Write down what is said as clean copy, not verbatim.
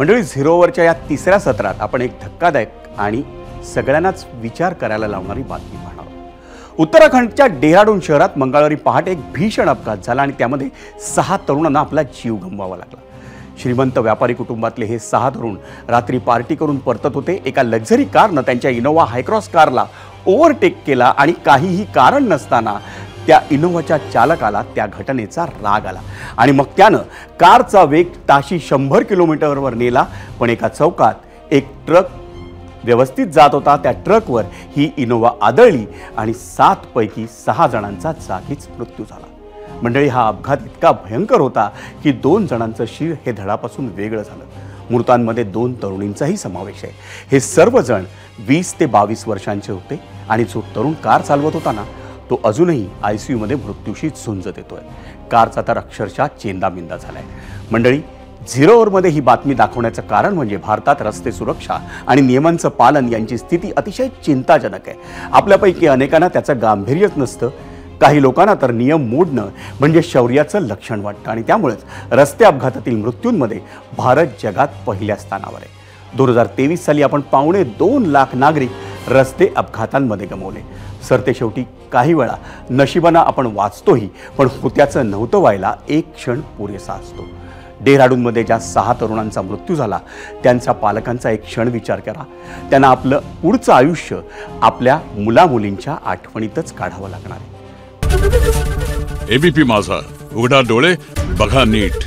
मंडळी, झिरो ओव्हरच्या या तिसऱ्या सत्रात आपण एक धक्कादायक आणि सगळ्यांनाच विचार करायला लावणारी बातमी पाहणार आहोत। उत्तराखंडच्या डेहराडून शहरात मंगळवारी पहाटे एक भीषण अपघात झाला आणि त्यामध्ये 6 तरुणांना आपला जीव गमवावा लागला। श्रीमंत व्यापारी कुटुंबातले हे 6 तरुण रात्री पार्टी करून परतत होते। एका लक्झरी कारनं त्यांच्या इनोव्हा हायक्रॉस कारला ओव्हरटेक केला आणि काहीही कारण नसताना त्या इनोव्हाच्या चालकाला त्या घटनेचा राग आला आणि मग त्यानं कारचा वेग ताशी 100 किलोमीटरवर नेला। पण एका चौकात एक ट्रक व्यवस्थित जात होता, त्या ट्रकवर ही इनोव्हा आदळली आणि 7 पैकी 6 जणांचा जागीच मृत्यू झाला। मंडळी, हा अपघात इतका भयंकर होता की 2 जणांचं शरीर हे धडापासून वेगळं झालं। मृतांमध्ये 2 तरुणींचाही समावेश आहे। हे सर्वजण 20 ते 22 वर्षांचे होते आणि जो तरुण कार चालवत होता ना, तो अजूनही ICU मध्ये मृत्यूशी झुंज देतोय। कारचा तर अक्षरशः चेंदामेंदा झालाय। मंडळी, झिरो ओव्हरमध्ये ही बातमी दाखवण्याचं कारण म्हणजे भारतात रस्ते सुरक्षा आणि नियमांचं पालन यांची स्थिती अतिशय चिंताजनक आहे। आपल्यापैकी अनेकांना त्याचं गांभीर्यच नसतं। काही लोकांना तर नियम मोडणं म्हणजे शौर्याचं लक्षण वाटतं आणि त्यामुळेच रस्ते अपघातातील मृत्यूंमध्ये भारत जगात पहिल्या स्थानावर आहे। 2023 साली आपण 2.25 लाख नागरिक रस्ते अपघातांमध्ये गमावले। सरतेशेवटी काही वेळा नशिबानं आपण वाचतोही, पण होत्याचं नव्हतं व्हायला एक क्षण पुरेसा असतो। डेहराडूनमध्ये ज्या 6 तरुणांचा मृत्यू झाला, त्यांच्या पालकांचा एक क्षण विचार करा। त्यांना आपलं पुढचं आयुष्य आपल्या मुलामुलींच्या आठवणीतच काढावं लागणार आहे। ABP माझा, उघडा डोळे बघा नीट।